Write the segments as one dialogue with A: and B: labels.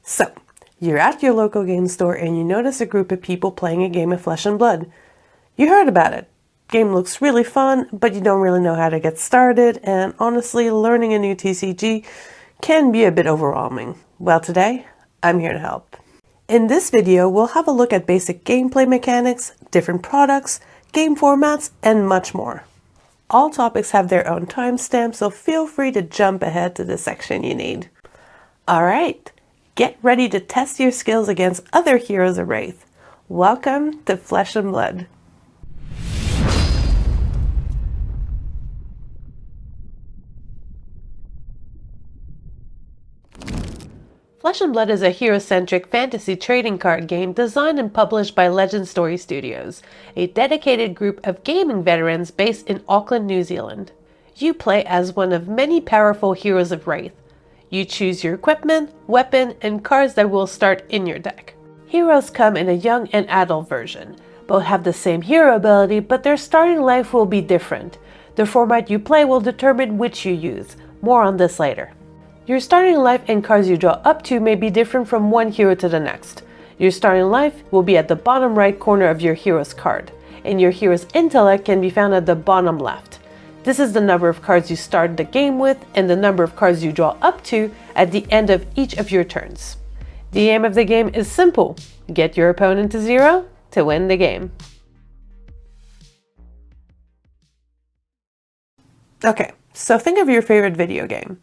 A: So, you're at your local game store and you notice a group of people playing a game of Flesh and Blood. You heard about it. Game looks really fun, but you don't really know how to get started, and honestly, learning a new TCG can be a bit overwhelming. Well, today, I'm here to help. In this video, we'll have a look at basic gameplay mechanics, different products, game formats, and much more. All topics have their own timestamp, so feel free to jump ahead to the section you need. Alright, get ready to test your skills against other heroes of Rathe. Welcome to Flesh and Blood. Flesh and Blood is a hero-centric fantasy trading card game designed and published by Legend Story Studios, a dedicated group of gaming veterans based in Auckland, New Zealand. You play as one of many powerful heroes of Rathe. You choose your equipment, weapon, and cards that will start in your deck. Heroes come in a young and adult version. Both have the same hero ability, but their starting life will be different. The format you play will determine which you use. More on this later. Your starting life and cards you draw up to may be different from one hero to the next. Your starting life will be at the bottom right corner of your hero's card, and your hero's intellect can be found at the bottom left. This is the number of cards you start the game with and the number of cards you draw up to at the end of each of your turns. The aim of the game is simple: get your opponent to 0 to win the game. Okay, so think of your favorite video game.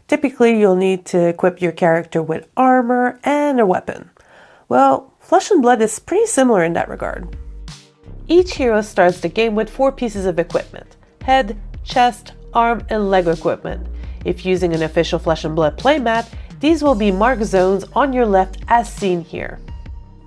A: Typically, you'll need to equip your character with armor and a weapon. Well, Flesh and Blood is pretty similar in that regard. Each hero starts the game with 4 pieces of equipment: head, chest, arm, and leg equipment. If using an official Flesh and Blood playmat, these will be marked zones on your left as seen here.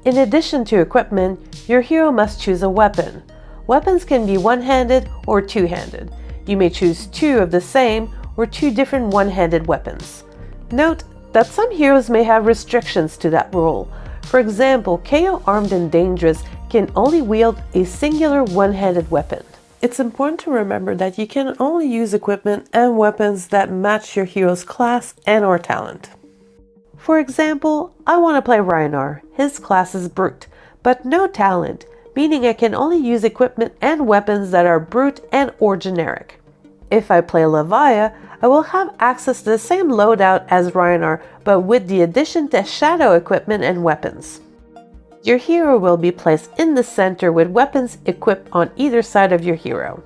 A: In addition to equipment, your hero must choose a weapon. Weapons can be one-handed or two-handed. You may choose 2 of the same or 2 different one-handed weapons. Note that some heroes may have restrictions to that rule. For example, KO Armed and Dangerous can only wield a singular one-handed weapon. It's important to remember that you can only use equipment and weapons that match your hero's class and or talent. For example, I want to play Rhinar. His class is Brute, but no talent, meaning I can only use equipment and weapons that are Brute and or generic. If I play Leviathan, I will have access to the same loadout as Rhinar, but with the addition to shadow equipment and weapons. Your hero will be placed in the center with weapons equipped on either side of your hero.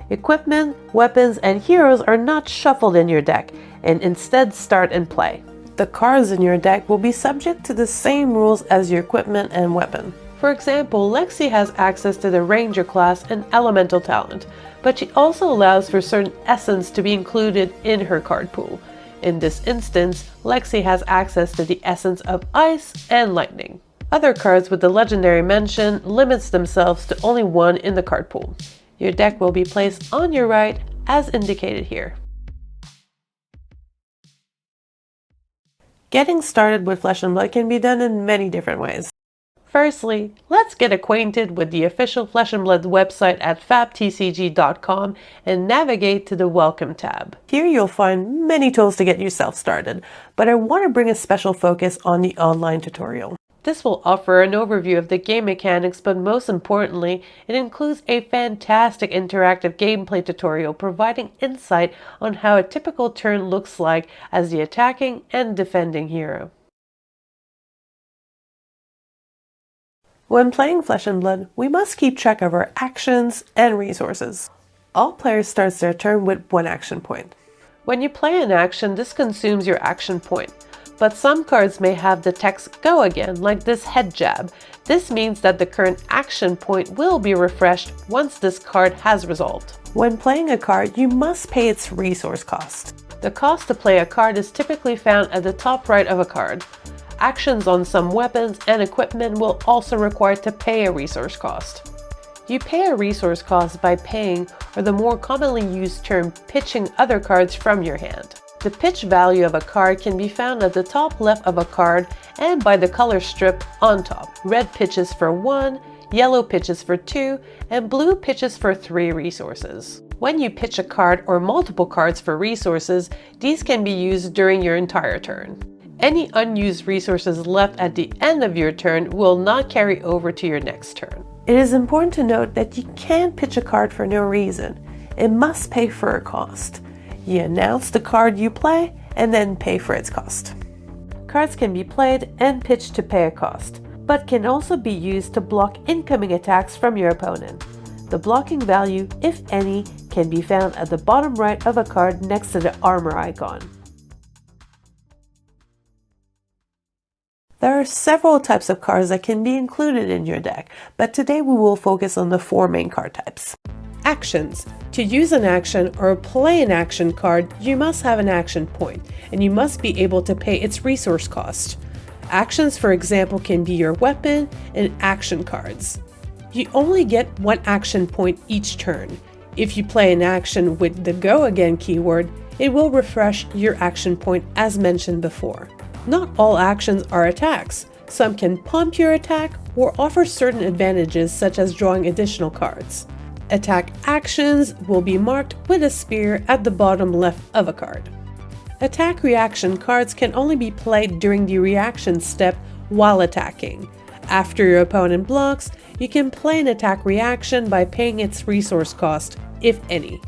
A: Equipment, weapons, and heroes are not shuffled in your deck, and instead start and play. The cards in your deck will be subject to the same rules as your equipment and weapon. For example, Lexi has access to the Ranger class and Elemental talent, but she also allows for certain essence to be included in her card pool. In this instance, Lexi has access to the essence of Ice and Lightning. Other cards with the legendary mention limits themselves to only 1 in the card pool. Your deck will be placed on your right as indicated here. Getting started with Flesh and Blood can be done in many different ways. Firstly, let's get acquainted with the official Flesh and Blood website at FABTCG.com and navigate to the Welcome tab. Here you'll find many tools to get yourself started, but I want to bring a special focus on the online tutorial. This will offer an overview of the game mechanics, but most importantly, it includes a fantastic interactive gameplay tutorial providing insight on how a typical turn looks like as the attacking and defending hero. When playing Flesh and Blood, we must keep track of our actions and resources. All players start their turn with 1 action point. When you play an action, this consumes your action point. But some cards may have the text "Go again," like this head jab. This means that the current action point will be refreshed once this card has resolved. When playing a card, you must pay its resource cost. The cost to play a card is typically found at the top right of a card. Actions on some weapons and equipment will also require to pay a resource cost. You pay a resource cost by paying, or the more commonly used term, pitching other cards from your hand. The pitch value of a card can be found at the top left of a card and by the color strip on top. Red pitches for 1, yellow pitches for 2, and blue pitches for 3 resources. When you pitch a card or multiple cards for resources, these can be used during your entire turn. Any unused resources left at the end of your turn will not carry over to your next turn. It is important to note that you can't pitch a card for no reason. It must pay for a cost. You announce the card you play and then pay for its cost. Cards can be played and pitched to pay a cost, but can also be used to block incoming attacks from your opponent. The blocking value, if any, can be found at the bottom right of a card next to the armor icon. There are several types of cards that can be included in your deck, but today we will focus on the 4 main card types. Actions. To use an action or play an action card, you must have an action point, and you must be able to pay its resource cost. Actions, for example, can be your weapon and action cards. You only get 1 action point each turn. If you play an action with the Go Again keyword, it will refresh your action point as mentioned before. Not all actions are attacks. Some can pump your attack or offer certain advantages such as drawing additional cards. Attack actions will be marked with a spear at the bottom left of a card. Attack reaction cards can only be played during the reaction step while attacking. After your opponent blocks, you can play an attack reaction by paying its resource cost, if any.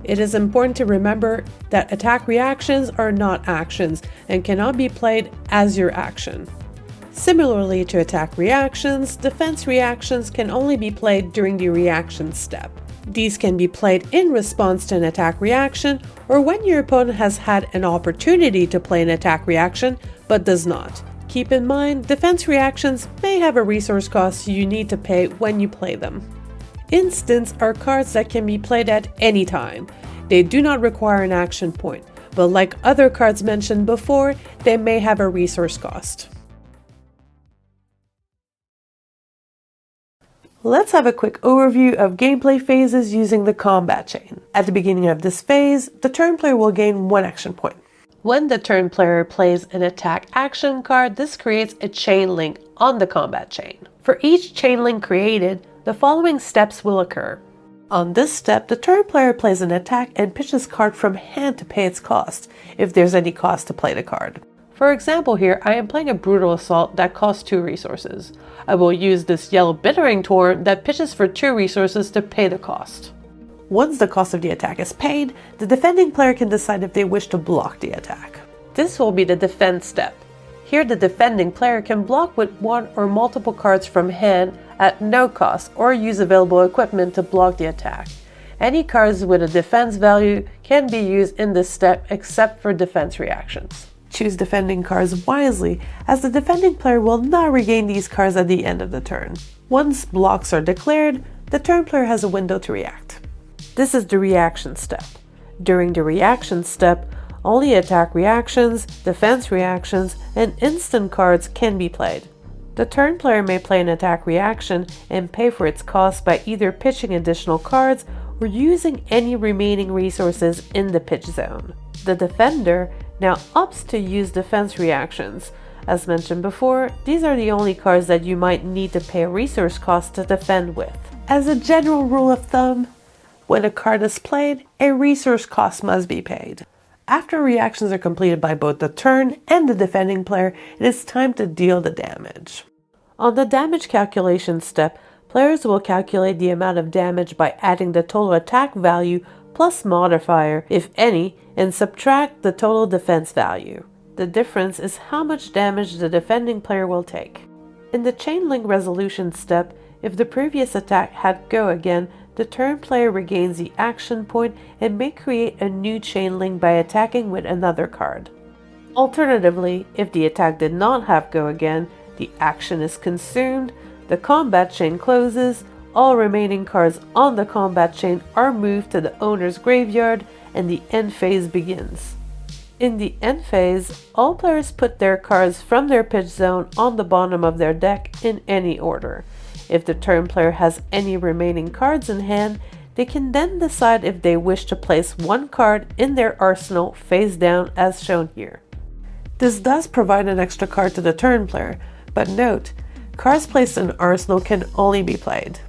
A: It is important to remember that attack reactions are not actions and cannot be played as your action. Similarly to attack reactions, defense reactions can only be played during the reaction step. These can be played in response to an attack reaction or when your opponent has had an opportunity to play an attack reaction but does not. Keep in mind, defense reactions may have a resource cost you need to pay when you play them. Instants are cards that can be played at any time. They do not require an action point, but like other cards mentioned before, they may have a resource cost. Let's have a quick overview of gameplay phases using the combat chain. At the beginning of this phase, the turn player will gain 1 action point. When the turn player plays an attack action card, this creates a chain link on the combat chain. For each chain link created, the following steps will occur. On this step, the turn player plays an attack and pitches card from hand to pay its cost, if there's any cost to play the card. For example here, I am playing a Brutal Assault that costs 2 resources. I will use this yellow Bittering Torrent that pitches for 2 resources to pay the cost. Once the cost of the attack is paid, the defending player can decide if they wish to block the attack. This will be the defense step. Here the defending player can block with 1 or multiple cards from hand at no cost or use available equipment to block the attack. Any cards with a defense value can be used in this step except for defense reactions. Choose defending cards wisely, as the defending player will not regain these cards at the end of the turn. Once blocks are declared, the turn player has a window to react. This is the reaction step. During the reaction step, only attack reactions, defense reactions, and instant cards can be played. The turn player may play an attack reaction and pay for its cost by either pitching additional cards or using any remaining resources in the pitch zone. The defender now opts to use defense reactions. As mentioned before, these are the only cards that you might need to pay a resource cost to defend with. As a general rule of thumb, when a card is played, a resource cost must be paid. After reactions are completed by both the turn and the defending player, it is time to deal the damage. On the damage calculation step, players will calculate the amount of damage by adding the total attack value plus modifier, if any, and subtract the total defense value. The difference is how much damage the defending player will take. In the chain link resolution step, if the previous attack had Go Again, the turn player regains the action point and may create a new chain link by attacking with another card. Alternatively, if the attack did not have Go Again, the action is consumed, the combat chain closes, all remaining cards on the combat chain are moved to the owner's graveyard, and the end phase begins. In the end phase, all players put their cards from their pitch zone on the bottom of their deck in any order. If the turn player has any remaining cards in hand, they can then decide if they wish to place 1 card in their arsenal face down as shown here. This does provide an extra card to the turn player, but note, cards placed in arsenal can only be played.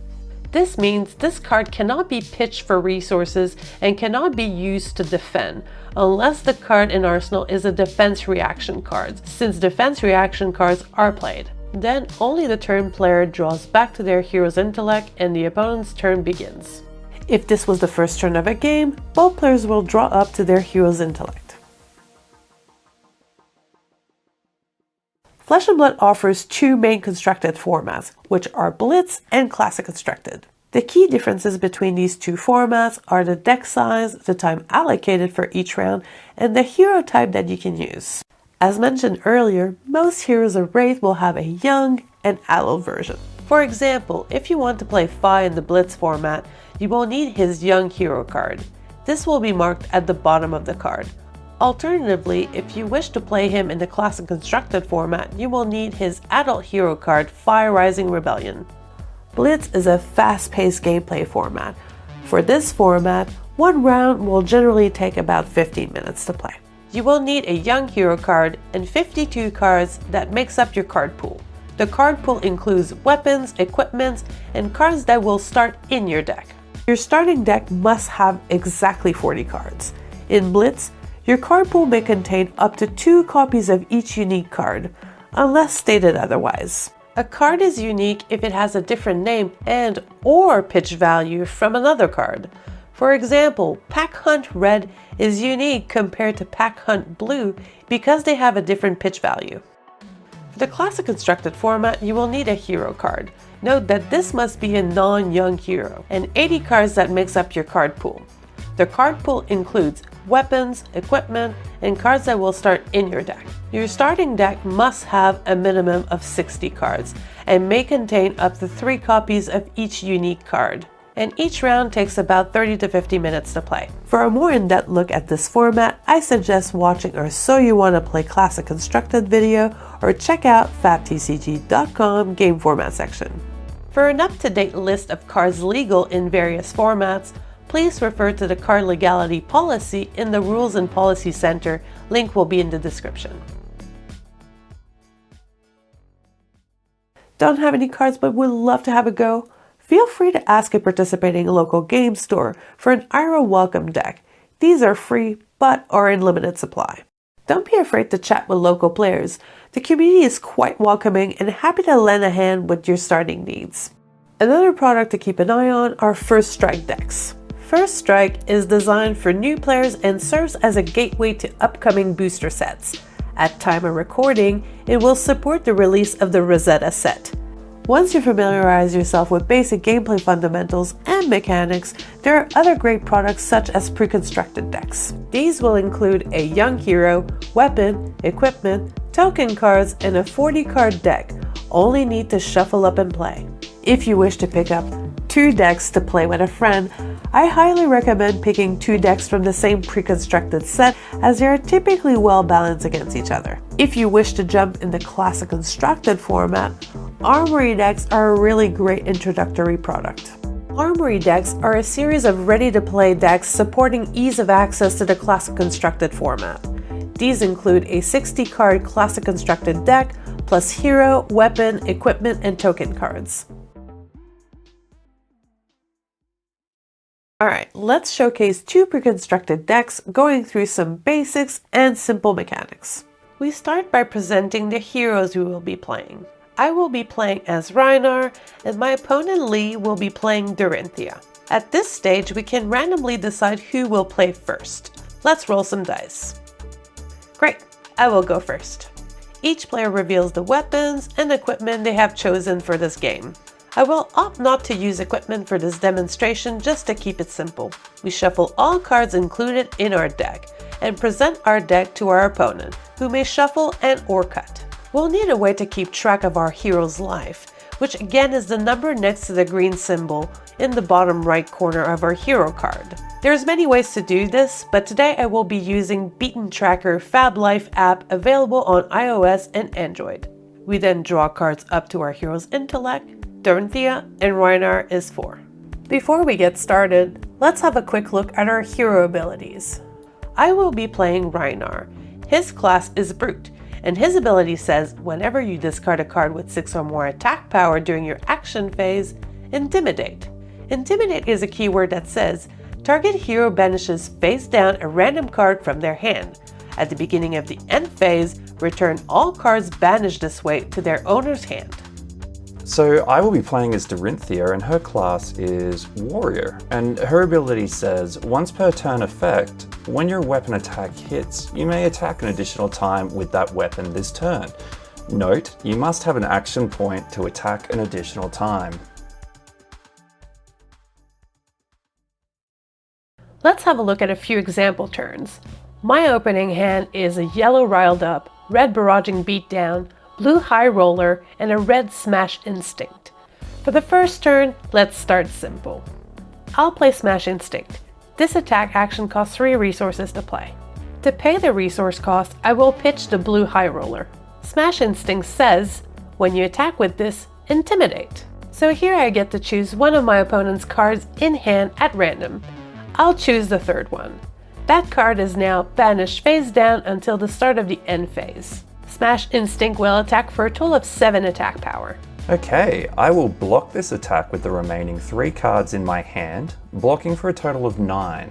A: This means this card cannot be pitched for resources and cannot be used to defend, unless the card in Arsenal is a defense reaction card, since defense reaction cards are played. Then only the turn player draws back to their hero's intellect and the opponent's turn begins. If this was the first turn of a game, both players will draw up to their hero's intellect. Flesh and Blood offers two main constructed formats, which are Blitz and Classic Constructed. The key differences between these two formats are the deck size, the time allocated for each round, and the hero type that you can use. As mentioned earlier, most heroes of Rathe will have a young and adult version. For example, if you want to play Fi in the Blitz format, you will need his young hero card. This will be marked at the bottom of the card. Alternatively, if you wish to play him in the Classic Constructed format, you will need his adult hero card, Fi Rising Rebellion. Blitz is a fast-paced gameplay format. For this format, one round will generally take about 15 minutes to play. You will need a young hero card and 52 cards that makes up your card pool. The card pool includes weapons, equipment, and cards that will start in your deck. Your starting deck must have exactly 40 cards. In Blitz, your card pool may contain up to 2 copies of each unique card, unless stated otherwise. A card is unique if it has a different name and/or pitch value from another card. For example, Pack Hunt Red is unique compared to Pack Hunt Blue because they have a different pitch value. For the Classic Constructed format, you will need a hero card. Note that this must be a non-young hero, and 80 cards that makes up your card pool. The card pool includes weapons, equipment, and cards that will start in your deck. Your starting deck must have a minimum of 60 cards and may contain up to 3 copies of each unique card. And each round takes about 30 to 50 minutes to play. For a more in-depth look at this format, I suggest watching our So You Wanna Play Classic Constructed video or check out FABTCG.com game format section. For an up-to-date list of cards legal in various formats, please refer to the card legality policy in the Rules and Policy Center. Link will be in the description. Don't have any cards but would love to have a go? Feel free to ask a participating local game store for an IRA welcome deck. These are free but are in limited supply. Don't be afraid to chat with local players. The community is quite welcoming and happy to lend a hand with your starting needs. Another product to keep an eye on are First Strike decks. First Strike is designed for new players and serves as a gateway to upcoming booster sets. At time of recording, it will support the release of the Rosetta set. Once you familiarize yourself with basic gameplay fundamentals and mechanics, there are other great products such as pre-constructed decks. These will include a young hero, weapon, equipment, token cards, and a 40-card deck. Only need to shuffle up and play. If you wish to pick up 2 decks to play with a friend, I highly recommend picking 2 decks from the same pre-constructed set as they are typically well balanced against each other. If you wish to jump in the Classic Constructed format, Armory decks are a really great introductory product. Armory decks are a series of ready-to-play decks supporting ease of access to the Classic Constructed format. These include a 60-card Classic Constructed deck, plus hero, weapon, equipment, and token cards. Alright, let's showcase 2 pre-constructed decks, going through some basics and simple mechanics. We start by presenting the heroes we will be playing. I will be playing as Rhinar, and my opponent Lee will be playing Dorinthia. At this stage, we can randomly decide who will play first. Let's roll some dice. Great, I will go first. Each player reveals the weapons and equipment they have chosen for this game. I will opt not to use equipment for this demonstration just to keep it simple. We shuffle all cards included in our deck and present our deck to our opponent, who may shuffle and/or cut. We'll need a way to keep track of our hero's life, which again is the number next to the green symbol in the bottom right corner of our hero card. There's many ways to do this, but today I will be using Beaten Tracker Fab Life app available on iOS and Android. We then draw cards up to our hero's intellect. Dorinthia and Rhinar is 4. Before we get started, let's have a quick look at our hero abilities. I will be playing Rhinar. His class is Brute, and his ability says whenever you discard a card with 6 or more attack power during your action phase, Intimidate. Intimidate is a keyword that says, target hero banishes face down a random card from their hand. At the beginning of the end phase, return all cards banished this way to their owner's hand.
B: So I will be playing as Dorinthia, and her class is Warrior, and her ability says, once per turn effect, when your weapon attack hits, you may attack an additional time with that weapon this turn. Note, you must have an action point to attack an additional time.
A: Let's have a look at a few example turns. My opening hand is a yellow Riled Up, red Barraging Beatdown, blue High Roller, and a red Smash Instinct. For the first turn, let's start simple. I'll play Smash Instinct. This attack action costs 3 resources to play. To pay the resource cost, I will pitch the blue High Roller. Smash Instinct says, when you attack with this, intimidate. So here I get to choose one of my opponent's cards in hand at random. I'll choose the third one. That card is now banished face down until the start of the end phase. Smash Instinct will attack for a total of 7 attack power.
B: Okay, I will block this attack with the remaining 3 cards in my hand, blocking for a total of 9.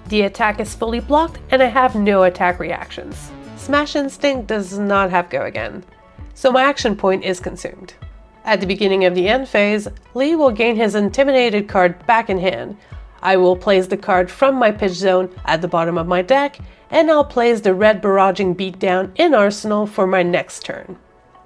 A: The attack is fully blocked and I have no attack reactions. Smash Instinct does not have Go Again, so my action point is consumed. At the beginning of the end phase, Lee will gain his intimidated card back in hand. I will place the card from my pitch zone at the bottom of my deck, and I'll place the red Barraging Beatdown in Arsenal for my next turn.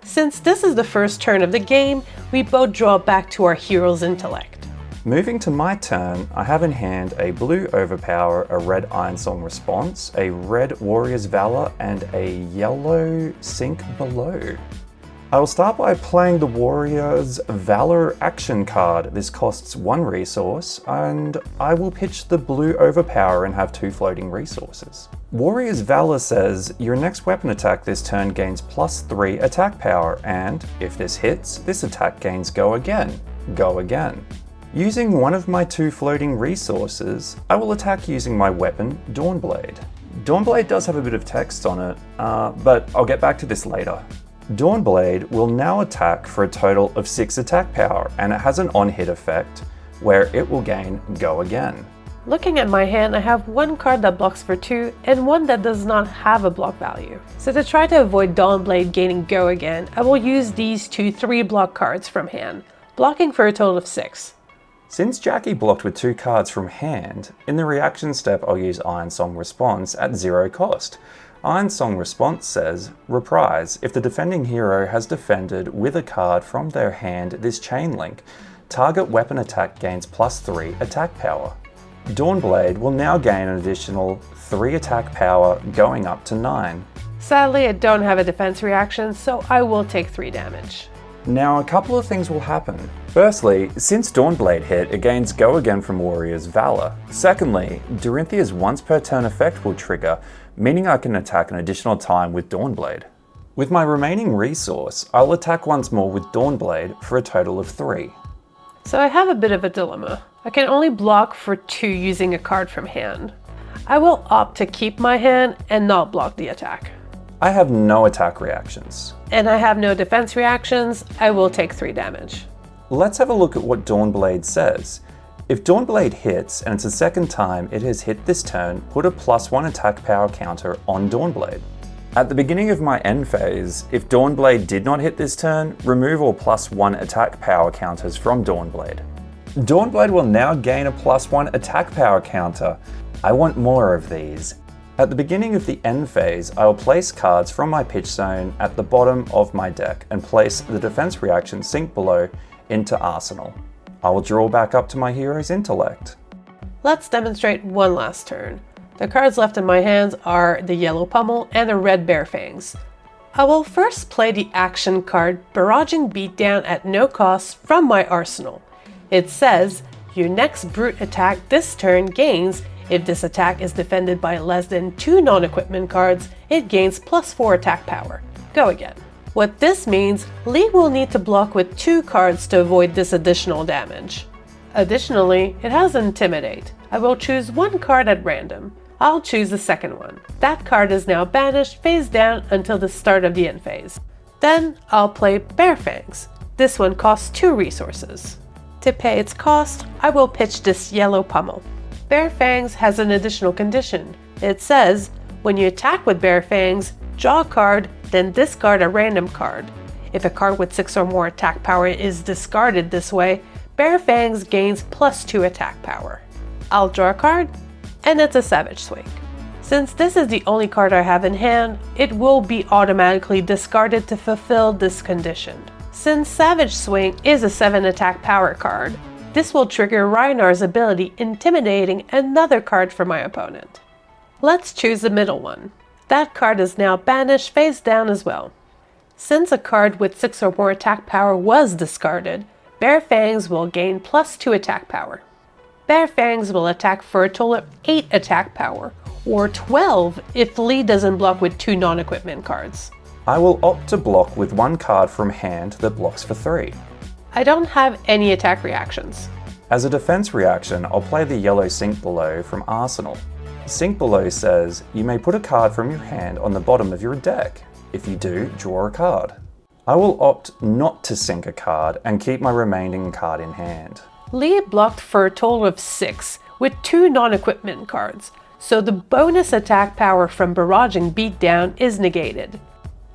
A: Since this is the first turn of the game, we both draw back to our hero's intellect.
B: Moving to my turn, I have in hand a blue Overpower, a red Ironsong Response, a red Warrior's Valor, and a yellow Sink Below. I will start by playing the Warrior's Valor action card. This costs 1 resource, and I will pitch the blue Overpower and have 2 floating resources. Warrior's Valor says, your next weapon attack this turn gains +3 attack power, and if this hits, this attack gains Go Again. Go Again. Using one of my 2 floating resources, I will attack using my weapon, Dawnblade. Dawnblade does have a bit of text on it, but I'll get back to this later. Dawnblade will now attack for a total of 6 attack power, and it has an on-hit effect where it will gain Go Again.
A: Looking at my hand, I have 1 card that blocks for 2 and 1 that does not have a block value. So to try to avoid Dawnblade gaining Go Again, I will use these 2 3-block cards from hand, blocking for a total of 6.
B: Since Jackie blocked with 2 cards from hand, in the reaction step I'll use Ironsong Response at 0 cost. Ironsong Response says, reprise, if the defending hero has defended with a card from their hand this chain link, target weapon attack gains +3 attack power. Dawnblade will now gain an additional 3 attack power, going up to 9.
A: Sadly, I don't have a defense reaction, so I will take 3 damage.
B: Now, a couple of things will happen. Firstly, since Dawnblade hit, it gains Go Again from Warrior's Valor. Secondly, Dorinthia's once per turn effect will trigger, meaning I can attack an additional time with Dawnblade. With my remaining resource, I'll attack once more with Dawnblade for a total of 3.
A: So I have a bit of a dilemma. I can only block for 2 using a card from hand. I will opt to keep my hand and not block the attack.
B: I have no attack reactions.
A: And I have no defense reactions. I will take 3 damage.
B: Let's have a look at what Dawnblade says. If Dawnblade hits, and it's the second time it has hit this turn, put a +1 attack power counter on Dawnblade. At the beginning of my end phase, if Dawnblade did not hit this turn, remove all +1 attack power counters from Dawnblade. Dawnblade will now gain a +1 attack power counter. I want more of these. At the beginning of the end phase, I will place cards from my pitch zone at the bottom of my deck and place the defense reaction Sink Below into Arsenal. I will draw back up to my hero's intellect.
A: Let's demonstrate one last turn. The cards left in my hands are the yellow Pummel and the red Bare Fangs. I will first play the action card Barraging Beatdown at no cost from my arsenal. It says, your next brute attack this turn gains, if this attack is defended by less than 2 non-equipment cards, it gains +4 attack power. Go again. What this means, Lee will need to block with 2 cards to avoid this additional damage. Additionally, it has Intimidate. I will choose 1 card at random. I'll choose the second one. That card is now banished face down until the start of the end phase. Then I'll play Bare Fangs. This one costs 2 resources. To pay its cost, I will pitch this yellow pummel. Bare Fangs has an additional condition. It says, when you attack with Bare Fangs, draw a card, then discard a random card. If a card with 6 or more attack power is discarded this way, Bare Fangs gains +2 attack power. I'll draw a card, and it's a Savage Swing. Since this is the only card I have in hand, it will be automatically discarded to fulfill this condition. Since Savage Swing is a 7 attack power card, this will trigger Reinar's ability intimidating another card for my opponent. Let's choose the middle one. That card is now banished face down as well. Since a card with 6 or more attack power was discarded, Bare Fangs will gain +2 attack power. Bare Fangs will attack for a total of 8 attack power, or 12 if Lee doesn't block with 2 non-equipment cards.
B: I will opt to block with 1 card from hand that blocks for 3.
A: I don't have any attack reactions.
B: As a defense reaction, I'll play the yellow Sink Below from Arsenal. Sink Below says, you may put a card from your hand on the bottom of your deck. If you do, draw a card. I will opt not to sink a card and keep my remaining card in hand.
A: Lee blocked for a total of 6, with 2 non-equipment cards, so the bonus attack power from barraging Beatdown is negated.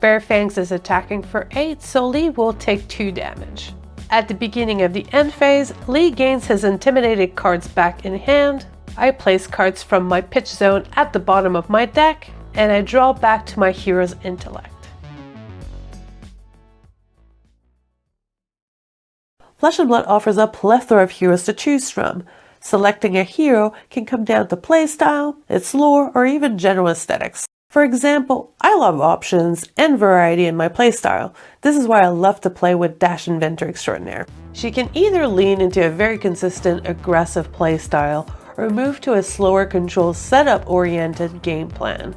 A: Bare Fangs is attacking for 8, so Lee will take 2 damage. At the beginning of the end phase, Lee gains his intimidated cards back in hand. I place cards from my pitch zone at the bottom of my deck, and I draw back to my hero's intellect. Flesh and Blood offers a plethora of heroes to choose from. Selecting a hero can come down to playstyle, its lore, or even general aesthetics. For example, I love options and variety in my playstyle. This is why I love to play with Dash Inventor Extraordinaire. She can either lean into a very consistent, aggressive playstyle, or move to a slower control setup-oriented game plan.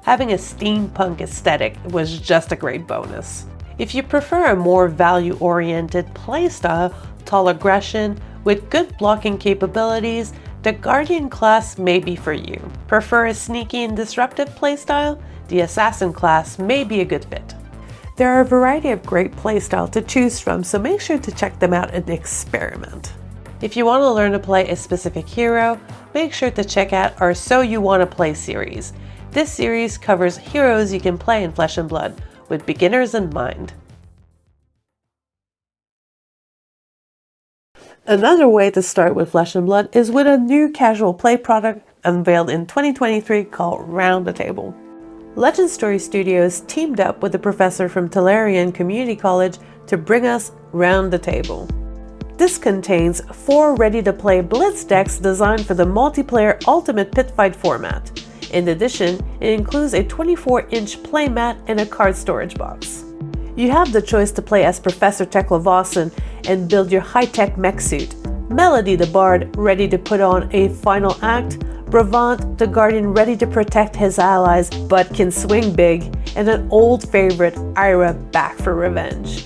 A: Having a steampunk aesthetic was just a great bonus. If you prefer a more value-oriented playstyle, tall aggression, with good blocking capabilities, the Guardian class may be for you. Prefer a sneaky and disruptive playstyle? The Assassin class may be a good fit. There are a variety of great playstyles to choose from, so make sure to check them out and experiment. If you want to learn to play a specific hero, make sure to check out our So You Wanna Play series. This series covers heroes you can play in Flesh and Blood, with beginners in mind. Another way to start with Flesh and Blood is with a new casual play product unveiled in 2023 called Round the Table. Legend Story Studios teamed up with a professor from Tellurian Community College to bring us Round the Table. This contains 4 ready-to-play Blitz decks designed for the multiplayer Ultimate Pit Fight format. In addition, it includes a 24-inch playmat and a card storage box. You have the choice to play as Professor Tekla and build your high-tech mech suit, Melody the Bard ready to put on a final act, Bravant the Guardian ready to protect his allies but can swing big, and an old favorite, Ira, back for revenge.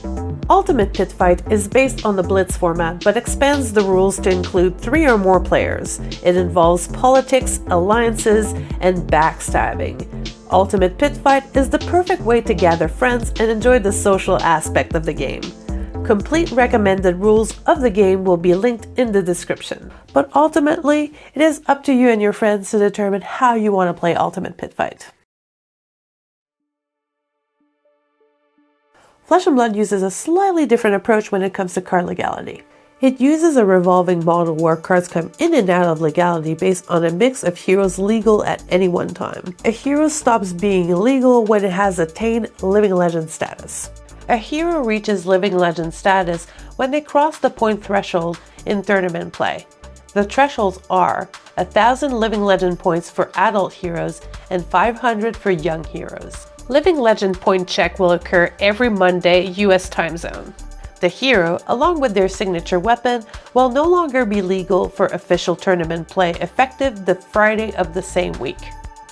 A: Ultimate Pit Fight is based on the Blitz format but expands the rules to include 3 or more players. It involves politics, alliances, and backstabbing. Ultimate Pit Fight is the perfect way to gather friends and enjoy the social aspect of the game. Complete recommended rules of the game will be linked in the description. But ultimately, it is up to you and your friends to determine how you want to play Ultimate Pit Fight. Flesh and Blood uses a slightly different approach when it comes to card legality. It uses a revolving model where cards come in and out of legality based on a mix of heroes legal at any one time. A hero stops being illegal when it has attained Living Legend status. A hero reaches Living Legend status when they cross the point threshold in tournament play. The thresholds are 1,000 Living Legend points for adult heroes and 500 for young heroes. Living Legend point check will occur every Monday US time zone. The hero, along with their signature weapon, will no longer be legal for official tournament play effective the Friday of the same week.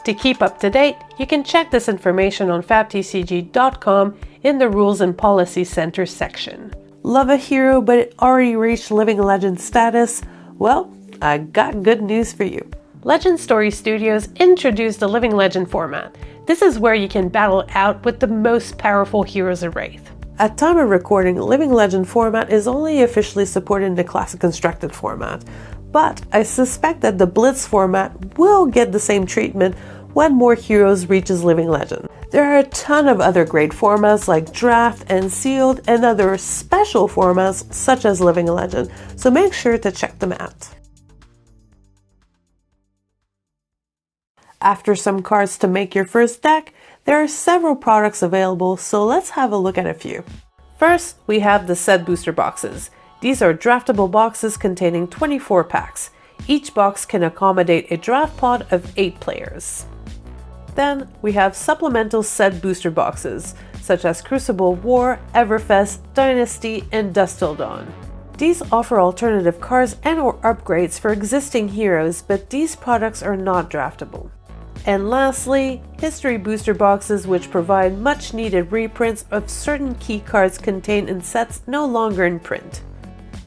A: To keep up to date, you can check this information on FABTCG.com in the Rules and Policy Center section. Love a hero but it already reached Living Legend status? Well, I got good news for you. Legend Story Studios introduced the Living Legend format. This is where you can battle out with the most powerful heroes of Rathe. At time of recording, Living Legend format is only officially supported in the Classic Constructed format, but I suspect that the Blitz format will get the same treatment when more heroes reaches Living Legend. There are a ton of other great formats like Draft and Sealed and other special formats such as Living Legend, so make sure to check them out. After some cards to make your first deck, there are several products available, so let's have a look at a few. First, we have the set booster boxes. These are draftable boxes containing 24 packs. Each box can accommodate a draft pod of 8 players. Then, we have supplemental set booster boxes, such as Crucible War, Everfest, Dynasty, and Dusk Till Dawn. These offer alternative cards and/or upgrades for existing heroes, but these products are not draftable. And lastly, history booster boxes, which provide much needed reprints of certain key cards contained in sets no longer in print.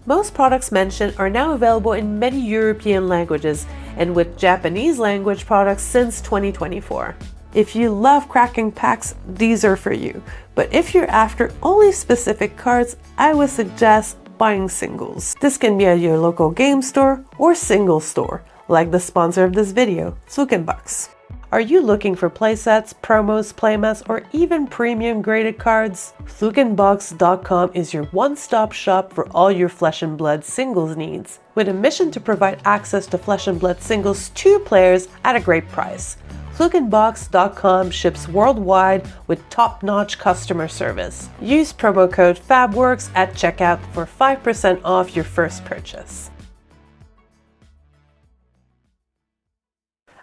A: Most products mentioned are now available in many European languages and with Japanese language products since 2024. If you love cracking packs, these are for you. But if you're after only specific cards, I would suggest buying singles. This can be at your local game store or single store, like the sponsor of this video, Fluke and Box. Are you looking for playsets, promos, playmats, or even premium graded cards? FlukeandBox.com is your one-stop shop for all your Flesh and Blood singles needs, with a mission to provide access to Flesh and Blood singles to players at a great price. FlukeandBox.com ships worldwide with top-notch customer service. Use promo code FABWORKS at checkout for 5% off your first purchase.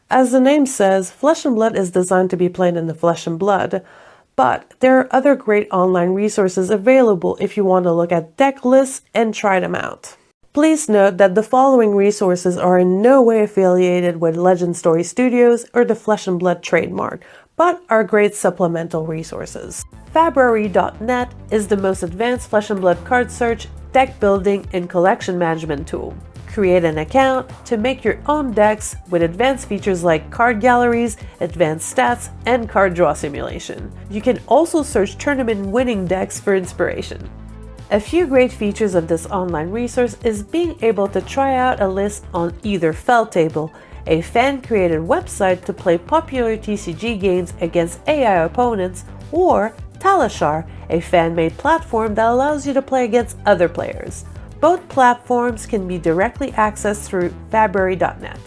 A: As the name says, Flesh and Blood is designed to be played in the Flesh and Blood, but there are other great online resources available if you want to look at deck lists and try them out. Please note that the following resources are in no way affiliated with Legend Story Studios or the Flesh and Blood trademark, but are great supplemental resources. Fabruary.net is the most advanced Flesh and Blood card search, deck building, and collection management tool. Create an account to make your own decks with advanced features like card galleries, advanced stats, and card draw simulation. You can also search tournament winning decks for inspiration. A few great features of this online resource is being able to try out a list on either FABTCG, a fan-created website to play popular TCG games against AI opponents, or Talishar, a fan-made platform that allows you to play against other players. Both platforms can be directly accessed through Fabruary.net.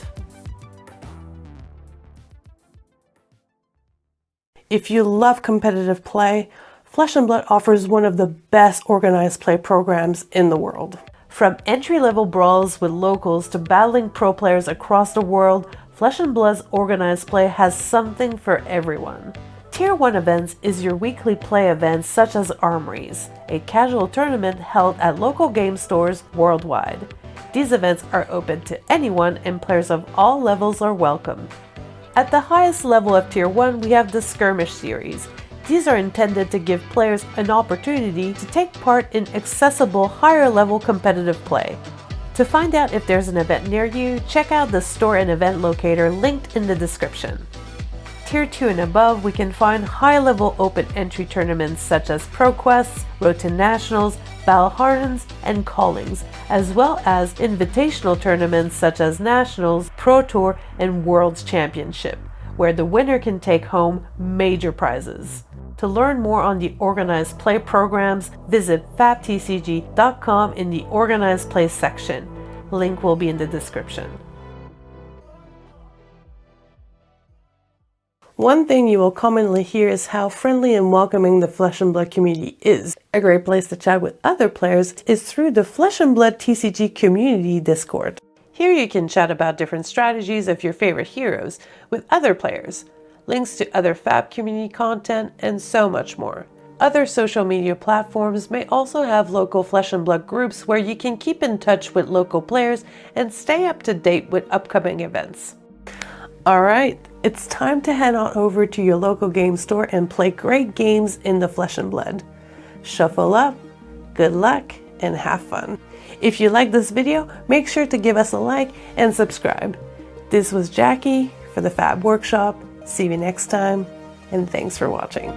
A: If you love competitive play, Flesh and Blood offers one of the best organized play programs in the world. From entry-level brawls with locals to battling pro players across the world, Flesh and Blood's organized play has something for everyone. Tier 1 events is your weekly play events such as Armories, a casual tournament held at local game stores worldwide. These events are open to anyone and players of all levels are welcome. At the highest level of Tier 1, we have the Skirmish series. These are intended to give players an opportunity to take part in accessible higher level competitive play. To find out if there's an event near you, check out the store and event locator linked in the description. Tier 2 and above, we can find high-level open entry tournaments such as ProQuests, Road to Nationals, Battle Hardens, and Callings, as well as invitational tournaments such as Nationals, Pro Tour, and World's Championship, where the winner can take home major prizes. To learn more on the organized play programs, visit FABTCG.com in the Organized Play section. Link will be in the description. One thing you will commonly hear is how friendly and welcoming the Flesh and Blood community is. A great place to chat with other players is through the Flesh and Blood TCG community Discord. Here you can chat about different strategies of your favorite heroes with other players, links to other Fab community content, and so much more. Other social media platforms may also have local Flesh and Blood groups where you can keep in touch with local players and stay up to date with upcoming events. Alright, it's time to head on over to your local game store and play great games in the Flesh and Blood. Shuffle up, good luck, and have fun. If you like this video, make sure to give us a like and subscribe. This was Jackie for the Fab Workshop. See you next time, and thanks for watching.